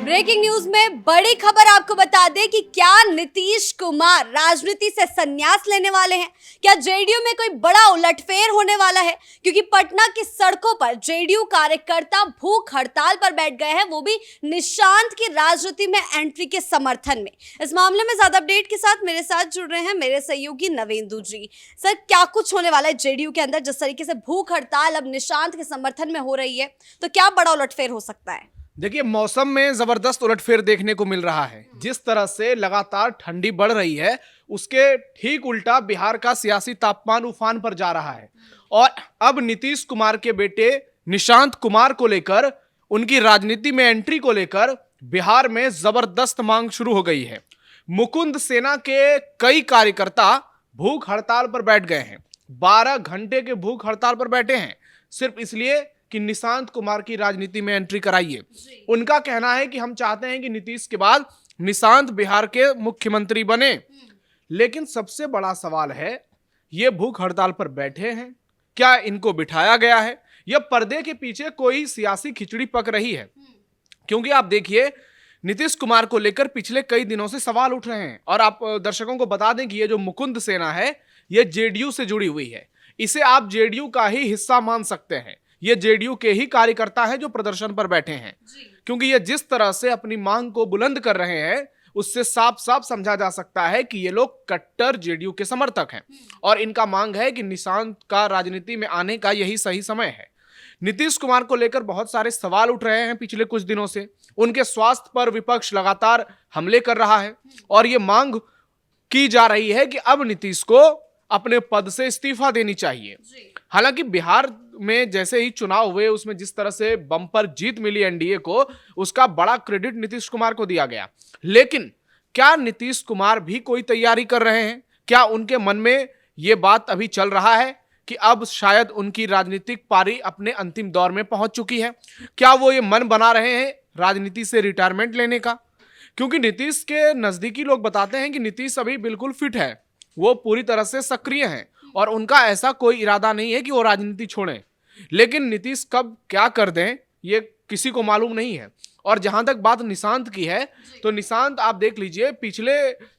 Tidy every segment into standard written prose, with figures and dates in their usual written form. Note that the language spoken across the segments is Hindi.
ब्रेकिंग न्यूज में बड़ी खबर आपको बता दें कि क्या नीतीश कुमार राजनीति से संन्यास लेने वाले हैं। क्या जेडीयू में कोई बड़ा उलटफेर होने वाला है, क्योंकि पटना की सड़कों पर जेडीयू कार्यकर्ता भूख हड़ताल पर बैठ गए हैं, वो भी निशांत की राजनीति में एंट्री के समर्थन में। इस मामले में ज्यादा अपडेट के साथ मेरे साथ जुड़ रहे हैं मेरे सहयोगी नवेंदु जी। सर, क्या कुछ होने वाला है जेडीयू के अंदर? जिस तरीके से भूख हड़ताल अब निशांत के समर्थन में हो रही है, तो क्या बड़ा उलटफेर हो सकता है? देखिए, मौसम में जबरदस्त उलटफेर देखने को मिल रहा है। जिस तरह से लगातार ठंडी बढ़ रही है, उसके ठीक उल्टा बिहार का सियासी तापमान उफान पर जा रहा है। और अब नीतीश कुमार के बेटे निशांत कुमार को लेकर, उनकी राजनीति में एंट्री को लेकर बिहार में जबरदस्त मांग शुरू हो गई है। मुकुंद सेना के कई कार्यकर्ता भूख हड़ताल पर बैठ गए हैं। 12 घंटे के भूख हड़ताल पर बैठे हैं, सिर्फ इसलिए कि निशांत कुमार की राजनीति में एंट्री कराइए। उनका कहना है कि हम चाहते हैं कि नीतीश के बाद निशांत बिहार के मुख्यमंत्री बने। लेकिन सबसे बड़ा सवाल है, ये भूख हड़ताल पर बैठे हैं, क्या इनको बिठाया गया है या पर्दे के पीछे कोई सियासी खिचड़ी पक रही है? क्योंकि आप देखिए, नीतीश कुमार को लेकर पिछले कई दिनों से सवाल उठ रहे हैं। और आप दर्शकों को बता दें कि ये जो मुकुंद सेना है, ये जेडीयू से जुड़ी हुई है। इसे आप जेडीयू का ही हिस्सा मान सकते हैं। ये जेडीयू के ही कार्यकर्ता हैं जो प्रदर्शन पर बैठे हैं। क्योंकि ये जिस तरह से अपनी मांग को बुलंद कर रहे हैं, उससे साफ साफ समझा जा सकता है कि ये लोग कट्टर जेडीयू के समर्थक हैं। और इनका मांग है कि निशांत का राजनीति में आने का यही सही समय है। नीतीश कुमार को लेकर बहुत सारे सवाल उठ रहे हैं पिछले कुछ दिनों से। उनके स्वास्थ्य पर विपक्ष लगातार हमले कर रहा है और ये मांग की जा रही है कि अब नीतीश को अपने पद से इस्तीफा देनी चाहिए। हालांकि बिहार में जैसे ही चुनाव हुए, उसमें जिस तरह से बम्पर जीत मिली एनडीए को, उसका बड़ा क्रेडिट नीतीश कुमार को दिया गया। लेकिन क्या नीतीश कुमार भी कोई तैयारी कर रहे हैं? क्या उनके मन में यह बात अभी चल रहा है कि अब शायद उनकी राजनीतिक पारी अपने अंतिम दौर में पहुंच चुकी है? क्या वो ये मन बना रहे हैं राजनीति से रिटायरमेंट लेने का? क्योंकि नीतीश के नजदीकी लोग बताते हैं कि नीतीश अभी बिल्कुल फिट है, वो पूरी तरह से सक्रिय हैं और उनका ऐसा कोई इरादा नहीं है कि वो राजनीति छोड़ें। लेकिन नीतीश कब क्या कर दें, ये किसी को मालूम नहीं है। और जहां तक बात निशांत की है, तो निशांत आप देख लीजिए, पिछले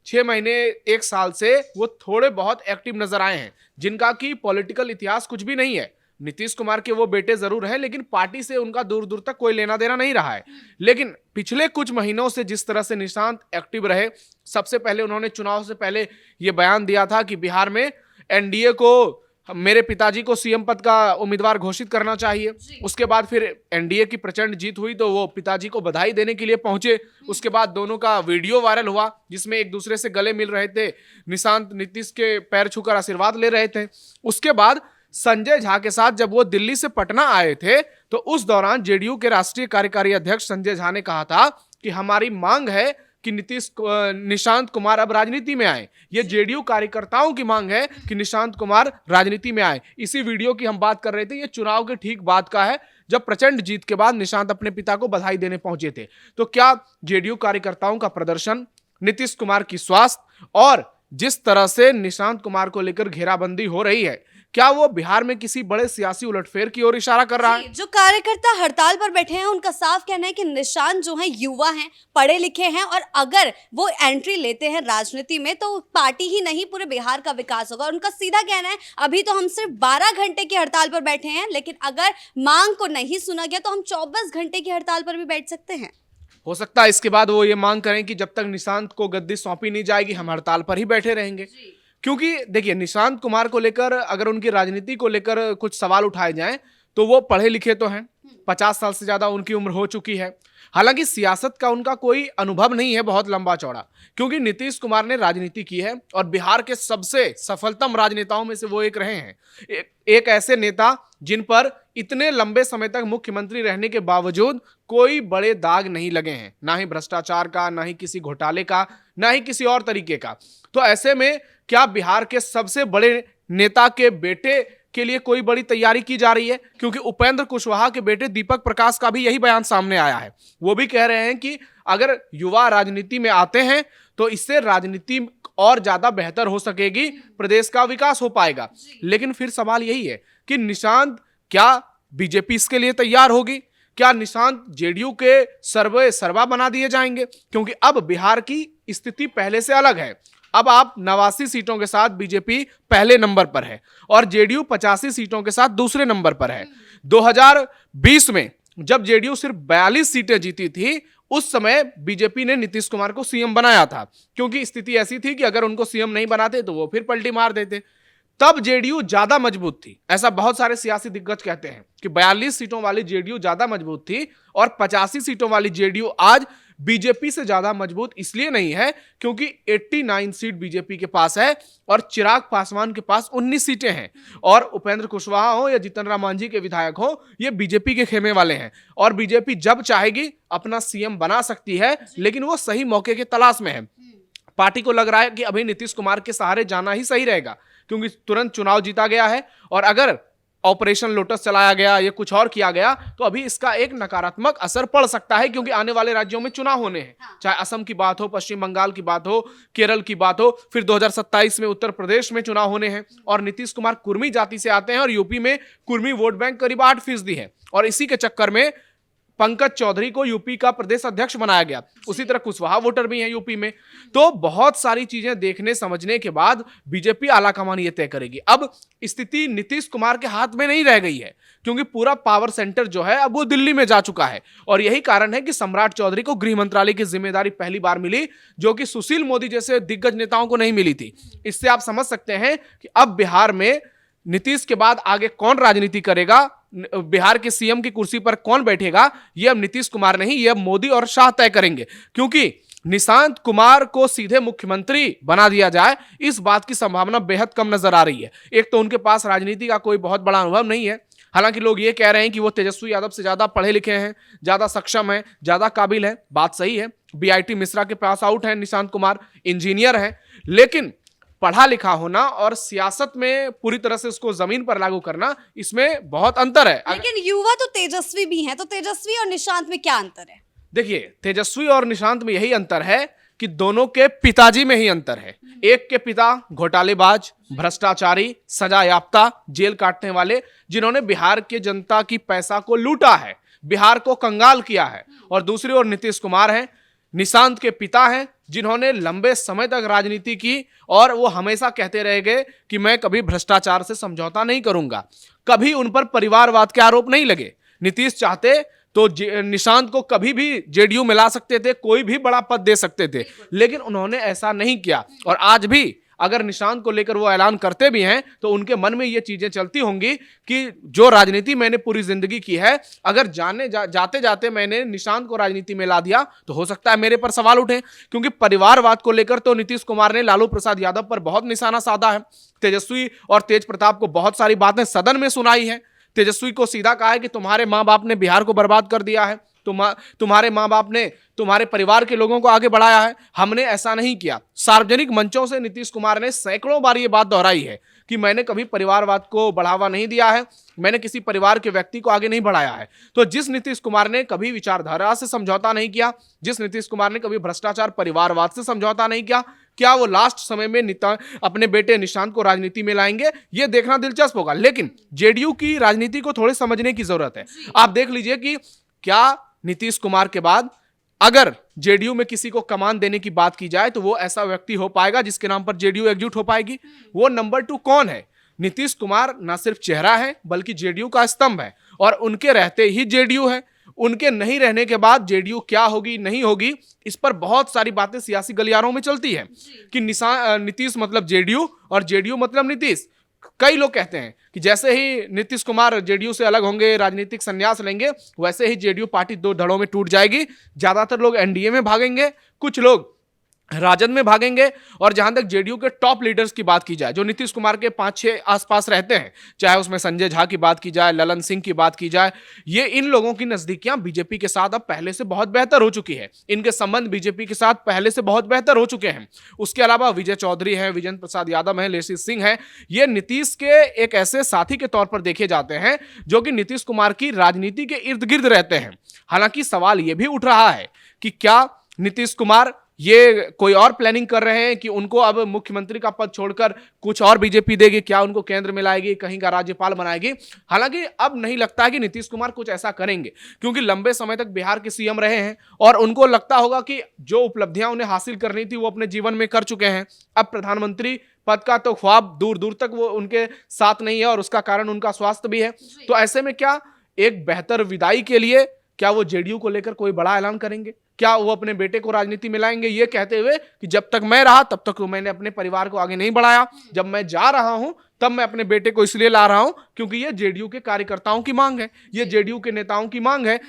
6 महीने 1 साल से वो थोड़े बहुत एक्टिव नजर आए हैं, जिनका कि पॉलिटिकल इतिहास कुछ भी नहीं है। नीतीश कुमार के वो बेटे जरूर हैं, लेकिन पार्टी से उनका दूर दूर तक कोई लेना देना नहीं रहा है। लेकिन पिछले कुछ महीनों से जिस तरह से निशांत एक्टिव रहे, सबसे पहले उन्होंने चुनाव से पहले ये बयान दिया था कि बिहार में एनडीए को, मेरे पिताजी को सीएम पद का उम्मीदवार घोषित करना चाहिए। उसके बाद फिर एनडीए की प्रचंड जीत हुई तो वो पिताजी को बधाई देने के लिए पहुंचे। उसके बाद दोनों का वीडियो वायरल हुआ, जिसमें एक दूसरे से गले मिल रहे थे। निशांत नीतीश के पैर छूकर आशीर्वाद ले रहे थे। उसके बाद संजय झा के साथ जब वो दिल्ली से पटना आए थे, तो उस दौरान जेडीयू के राष्ट्रीय कार्यकारी अध्यक्ष संजय झा ने कहा था कि हमारी मांग है कि निशांत कुमार अब राजनीति में आए। ये जेडीयू कार्यकर्ताओं की मांग है कि निशांत कुमार राजनीति में आए। इसी वीडियो की हम बात कर रहे थे, ये चुनाव के ठीक बाद का है, जब प्रचंड जीत के बाद निशांत अपने पिता को बधाई देने पहुंचे थे। तो क्या जेडीयू कार्यकर्ताओं का प्रदर्शन, नीतीश कुमार की स्वास्थ्य और जिस तरह से निशांत कुमार को लेकर घेराबंदी हो रही है, क्या वो बिहार में किसी बड़े सियासी उलटफेर की ओर इशारा कर रहा है? जो कार्यकर्ता हड़ताल पर बैठे हैं, उनका साफ कहना है कि निशांत जो है युवा हैं, पढ़े लिखे हैं, और अगर वो एंट्री लेते हैं राजनीति में तो पार्टी ही नहीं पूरे बिहार का विकास होगा। उनका सीधा कहना है, अभी तो हम सिर्फ 12 घंटे की हड़ताल पर बैठे हैं, लेकिन अगर मांग को नहीं सुना गया तो हम 24 घंटे की हड़ताल पर भी बैठ सकते हैं। हो सकता है इसके बाद वो ये मांग करें कि जब तक निशांत को गद्दी सौंपी नहीं जाएगी, हम हड़ताल पर ही बैठे रहेंगे। क्योंकि देखिए, निशांत कुमार को लेकर अगर उनकी राजनीति को लेकर कुछ सवाल उठाए जाएं, तो वो पढ़े लिखे तो हैं, 50 साल से ज्यादा उनकी उम्र हो चुकी है। हालांकि सियासत का उनका कोई अनुभव नहीं है बहुत लंबा चौड़ा, क्योंकि नीतीश कुमार ने राजनीति की है और बिहार के सबसे सफलतम राजनेताओं में से वो एक रहे हैं। एक ऐसे नेता जिन पर इतने लंबे समय तक मुख्यमंत्री रहने के बावजूद कोई बड़े दाग नहीं लगे हैं, ना ही भ्रष्टाचार का, ना ही किसी घोटाले का, ना ही किसी और तरीके का। तो ऐसे में क्या बिहार के सबसे बड़े नेता के बेटे के लिए कोई बड़ी तैयारी की जा रही है? क्योंकि उपेंद्र कुशवाहा के बेटे दीपक प्रकाश का भी यही बयान सामने आया है। वो भी कह रहे हैं कि अगर युवा राजनीति में आते हैं तो इससे राजनीति और ज्यादा बेहतर हो सकेगी, प्रदेश का विकास हो पाएगा। लेकिन फिर सवाल यही है कि निशांत, क्या बीजेपी इसके लिए तैयार होगी? क्या निशांत जेडीयू के सर्वे सर्वा बना दिए जाएंगे? क्योंकि अब बिहार की स्थिति पहले से अलग है। अब आप 89 सीटों के साथ बीजेपी पहले नंबर पर है और जेडीयू 85 सीटों के साथ दूसरे नंबर पर है। 2020 में जब जेडीयू सिर्फ 42 सीटें जीती थी, उस समय बीजेपी ने नीतीश कुमार को सीएम बनाया था, क्योंकि स्थिति ऐसी थी कि अगर उनको सीएम नहीं बनाते तो वो फिर पलटी मार देते। तब जेडीयू ज्यादा मजबूत थी, ऐसा बहुत सारे सियासी दिग्गज कहते हैं कि 42 सीटों वाली जेडीयू ज्यादा मजबूत थी और 85 सीटों वाली जेडीयू आज बीजेपी से ज्यादा मजबूत इसलिए नहीं है क्योंकि 89 सीट बीजेपी के पास है और चिराग पासवान के पास 19 सीटें हैं और उपेंद्र कुशवाहा हो या जीतन राम मांझी के विधायक हो, ये बीजेपी के खेमे वाले हैं और बीजेपी जब चाहेगी अपना सीएम बना सकती है, लेकिन वो सही मौके की तलाश में है। पार्टी को लग रहा है कि अभी नीतीश कुमार के सहारे जाना ही सही रहेगा, क्योंकि तुरंत चुनाव जीता गया है और अगर ऑपरेशन लोटस चलाया गया या कुछ और किया गया तो अभी इसका एक नकारात्मक असर पड़ सकता है, क्योंकि आने वाले राज्यों में चुनाव होने हैं। चाहे असम की बात हो, पश्चिम बंगाल की बात हो, केरल की बात हो, फिर 2027 में उत्तर प्रदेश में चुनाव होने हैं और नीतीश कुमार कुर्मी जाति से आते हैं और यूपी में कुर्मी वोट बैंक करीब 8% है और इसी के चक्कर में पंकज चौधरी को यूपी का प्रदेश अध्यक्ष बनाया गया। उसी तरह कुशवाहा वोटर भी हैं यूपी में। तो बहुत सारी चीजें देखने समझने के बाद बीजेपी आलाकमान ये तय करेगी। अब स्थिति नीतीश कुमार के हाथ में नहीं रह गई है, क्योंकि पूरा पावर सेंटर जो है अब वो दिल्ली में जा चुका है और यही कारण है कि सम्राट चौधरी को गृह मंत्रालय की जिम्मेदारी पहली बार मिली, जो कि सुशील मोदी जैसे दिग्गज नेताओं को नहीं मिली थी। इससे आप समझ सकते हैं कि अब बिहार में नीतीश के बाद आगे कौन राजनीति करेगा, बिहार के सीएम की कुर्सी पर कौन बैठेगा, ये अब नीतीश कुमार नहीं, ये अब मोदी और शाह तय करेंगे। क्योंकि निशांत कुमार को सीधे मुख्यमंत्री बना दिया जाए, इस बात की संभावना बेहद कम नजर आ रही है। एक तो उनके पास राजनीति का कोई बहुत बड़ा अनुभव नहीं है, हालांकि लोग ये कह रहे हैं कि वो तेजस्वी यादव से ज्यादा पढ़े लिखे हैं, ज्यादा सक्षम है, ज्यादा काबिल है। बात सही है, बीआईटी मिश्रा के पास आउट है निशांत कुमार, इंजीनियर है, लेकिन पढ़ा लिखा होना और सियासत में पूरी तरह से उसको जमीन पर लागू करना, इसमें बहुत अंतर है। लेकिन युवा तो तेजस्वी भी हैं, तो तेजस्वी और निशांत में क्या अंतर है? देखिए, तेजस्वी और निशांत में यही अंतर है कि दोनों के पिताजी में ही अंतर है। एक के पिता घोटालेबाज, भ्रष्टाचारी, सजा याफ्ता, जेल काटने वाले, जिन्होंने बिहार के जनता की पैसा को लूटा है, बिहार को कंगाल किया है, और दूसरी ओर नीतीश कुमार हैं, निशांत के पिता हैं, जिन्होंने लंबे समय तक राजनीति की और वो हमेशा कहते रह गए कि मैं कभी भ्रष्टाचार से समझौता नहीं करूंगा, कभी उन पर परिवारवाद के आरोप नहीं लगे। नीतीश चाहते तो निशांत को कभी भी जेडीयू में ला सकते थे, कोई भी बड़ा पद दे सकते थे, लेकिन उन्होंने ऐसा नहीं किया। और आज भी अगर निशांत को लेकर वो ऐलान करते भी हैं तो उनके मन में ये चीजें चलती होंगी कि जो राजनीति मैंने पूरी जिंदगी की है, अगर जाते जाते मैंने निशांत को राजनीति में ला दिया तो हो सकता है मेरे पर सवाल उठे। क्योंकि परिवारवाद को लेकर तो नीतीश कुमार ने लालू प्रसाद यादव पर बहुत निशाना साधा है, तेजस्वी और तेज प्रताप को बहुत सारी बातें सदन में सुनाई है। तेजस्वी को सीधा कहा है कि तुम्हारे माँ बाप ने बिहार को बर्बाद कर दिया है, तुम्हारे माँ बाप ने तुम्हारे परिवार के लोगों को आगे बढ़ाया है, हमने ऐसा नहीं किया। सार्वजनिक मंचों से नीतीश कुमार ने सैकड़ों बार ये बात दोहराई है कि मैंने कभी परिवारवाद को बढ़ावा नहीं दिया है, मैंने किसी परिवार के व्यक्ति को आगे नहीं बढ़ाया है। तो जिस नीतीश कुमार ने कभी विचारधारा से समझौता नहीं किया, जिस नीतीश कुमार ने कभी भ्रष्टाचार परिवारवाद से समझौता नहीं किया, क्या वो लास्ट समय में अपने बेटे निशांत को राजनीति में लाएंगे, ये देखना दिलचस्प होगा। लेकिन जेडीयू की राजनीति को थोड़े समझने की जरूरत है। आप देख लीजिए कि क्या नीतीश कुमार के बाद अगर जेडीयू में किसी को कमान देने की बात की जाए तो वो ऐसा व्यक्ति हो पाएगा जिसके नाम पर जेडीयू एकजुट हो पाएगी? वो नंबर 2 कौन है? नीतीश कुमार ना सिर्फ चेहरा है बल्कि जेडीयू का स्तंभ है, और उनके रहते ही जेडीयू है। उनके नहीं रहने के बाद जेडीयू क्या होगी नहीं होगी, इस पर बहुत सारी बातें सियासी गलियारों में चलती है कि नीतीश मतलब जेडीयू और जेडीयू मतलब नीतीश। कई लोग कहते हैं कि जैसे ही नीतीश कुमार जेडीयू से अलग होंगे, राजनीतिक संन्यास लेंगे, वैसे ही जेडीयू पार्टी 2 धड़ों में टूट जाएगी। ज्यादातर लोग एनडीए में भागेंगे, कुछ लोग राजद में भागेंगे, और जहां तक जेडीयू के टॉप लीडर्स की बात की जाए जो नीतीश कुमार के 5-6 आसपास रहते हैं, चाहे उसमें संजय झा की बात की जाए, ललन सिंह की बात की जाए, ये इन लोगों की नजदीकियां बीजेपी के साथ अब पहले से बहुत बेहतर हो चुकी है। इनके संबंध बीजेपी के साथ पहले से बहुत बेहतर हो चुके हैं। उसके अलावा विजय चौधरी है, विजेंद्र प्रसाद यादव है, लेसी सिंह है, ये नीतीश के एक ऐसे साथी के तौर पर देखे जाते हैं जो कि नीतीश कुमार की राजनीति के इर्द गिर्द रहते हैं। हालांकि सवाल यह भी उठ रहा है कि क्या नीतीश कुमार ये कोई और प्लानिंग कर रहे हैं कि उनको अब मुख्यमंत्री का पद छोड़कर कुछ और बीजेपी देगी, क्या उनको केंद्र में लाएगी, कहीं का राज्यपाल बनाएगी? हालांकि अब नहीं लगता है कि नीतीश कुमार कुछ ऐसा करेंगे, क्योंकि लंबे समय तक बिहार के सीएम रहे हैं और उनको लगता होगा कि जो उपलब्धियां उन्हें हासिल करनी थी वो अपने जीवन में कर चुके हैं। अब प्रधानमंत्री पद का तो ख्वाब दूर दूर तक वो उनके साथ नहीं है और उसका कारण उनका स्वास्थ्य भी है। तो ऐसे में क्या एक बेहतर विदाई के लिए क्या वो जेडीयू को लेकर कोई बड़ा ऐलान करेंगे? क्या वो अपने बेटे को राजनीति में लाएंगे, ये कहते हुए कि जब तक मैं रहा तब तक मैंने अपने परिवार को आगे नहीं बढ़ाया, जब मैं जा रहा हूं तब मैं अपने बेटे को इसलिए ला रहा हूं क्योंकि ये जेडीयू के कार्यकर्ताओं की मांग है, ये जेडीयू के नेताओं की मांग है।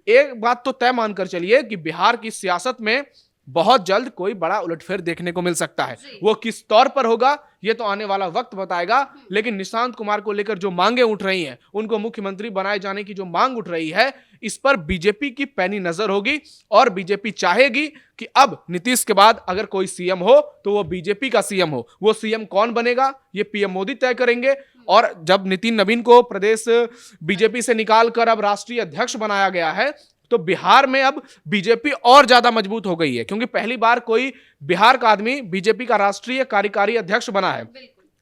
एक बात तो तय मानकर चलिए कि बिहार की सियासत में बहुत जल्द कोई बड़ा उलटफेर देखने को मिल सकता है। वो किस तौर पर होगा ये तो आने वाला वक्त बताएगा, लेकिन निशांत कुमार को लेकर जो मांगे उठ रही हैं, उनको मुख्यमंत्री बनाए जाने की जो मांग उठ रही है, इस पर बीजेपी की पैनी नजर होगी और बीजेपी चाहेगी कि अब नीतीश के बाद अगर कोई सीएम हो तो वो बीजेपी का सीएम हो। वो सीएम कौन बनेगा ये पीएम मोदी तय करेंगे। और जब नितिन नवीन को प्रदेश बीजेपी से निकालकर अब राष्ट्रीय अध्यक्ष बनाया गया है तो बिहार में अब बीजेपी और ज्यादा मजबूत हो गई है, क्योंकि पहली बार कोई बिहार का आदमी बीजेपी का राष्ट्रीय कार्यकारी अध्यक्ष बना है।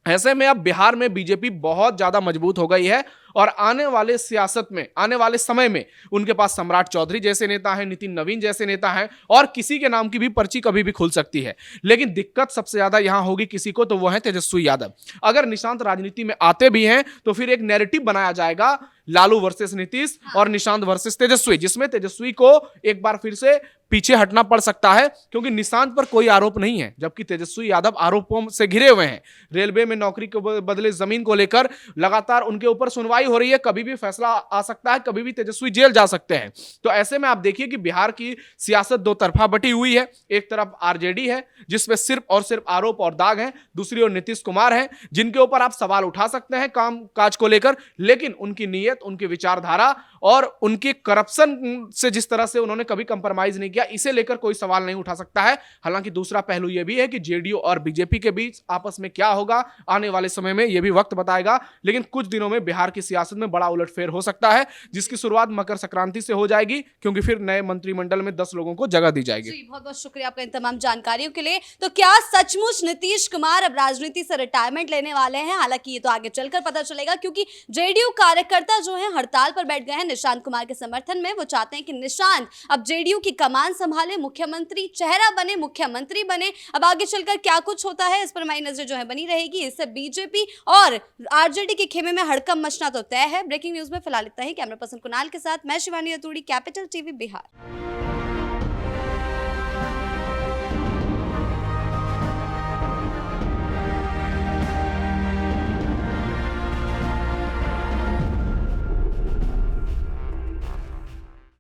ऐसे में अब बिहार में बीजेपी बहुत ज्यादा मजबूत हो गई है और आने वाले सियासत में, आने वाले समय में उनके पास सम्राट चौधरी जैसे नेता हैं, नितिन नवीन जैसे नेता हैं और किसी के नाम की भी पर्ची कभी भी खुल सकती है। लेकिन दिक्कत सबसे ज्यादा यहां होगी किसी को, तो वो है तेजस्वी यादव। अगर निशांत राजनीति में आते भी हैं तो फिर एक नैरेटिव बनाया जाएगा लालू वर्सेस नीतीश और निशांत वर्सेस तेजस्वी, जिसमें तेजस्वी को एक बार फिर से पीछे हटना पड़ सकता है, क्योंकि निशांत पर कोई आरोप नहीं है जबकि तेजस्वी यादव आरोपों से घिरे हुए हैं। रेलवे में नौकरी के बदले जमीन को लेकर लगातार उनके ऊपर सुनवाई हो रही है, कभी भी फैसला आ सकता है, कभी भी तेजस्वी जेल जा सकते हैं। तो ऐसे में आप देखिए कि बिहार की सियासत दो तरफा बटी हुई है। एक तरफ आरजेडी है जिसमें सिर्फ और सिर्फ आरोप और दाग हैं, दूसरी ओर नीतीश कुमार हैं जिनके ऊपर आप सवाल उठा सकते हैं काम काज को लेकर, लेकिन उनकी नीयत, उनकी विचारधारा और उनकी करप्शन से जिस तरह से उन्होंने कभी कंप्रोमाइज नहीं किया, इसे लेकर कोई सवाल नहीं उठा सकता है। हालांकि दूसरा पहलू यह भी है कि जेडीयू और बीजेपी के बीच आपस में क्या होगा आने वाले समय में यह भी वक्त बताएगा, लेकिन कुछ दिनों में बिहार की सियासत में बड़ा उलटफेर हो सकता है, जिसकी शुरुआत मकर संक्रांति से हो जाएगी, क्योंकि फिर नए मंत्रिमंडल में 10 लोगों को जगह दी जाएगी। जी, बहुत बहुत शुक्रिया आपका इन तमाम जानकारियों के लिए। तो क्या सचमुच नीतीश कुमार अब राजनीति से रिटायरमेंट लेने वाले हैं? हालांकि ये तो आगे चलकर पता चलेगा, क्योंकि जेडीयू कार्यकर्ता जो है हड़ताल पर बैठ गए हैं निशांत कुमार के समर्थन में। वो चाहते हैं कि निशांत अब जेडीयू की कमान संभाले, मुख्यमंत्री चेहरा बने, मुख्यमंत्री बने। अब आगे चलकर क्या कुछ होता है इस पर हमारी नजर जो है बनी रहेगी। इससे बीजेपी और आरजेडी के खेमे में हड़कंप मचना तो तय है। ब्रेकिंग न्यूज में फिलहाल इतना ही। कैमरा पर्सन कुणाल के साथ मैं शिवानी अतुड़ी, कैपिटल टीवी बिहार।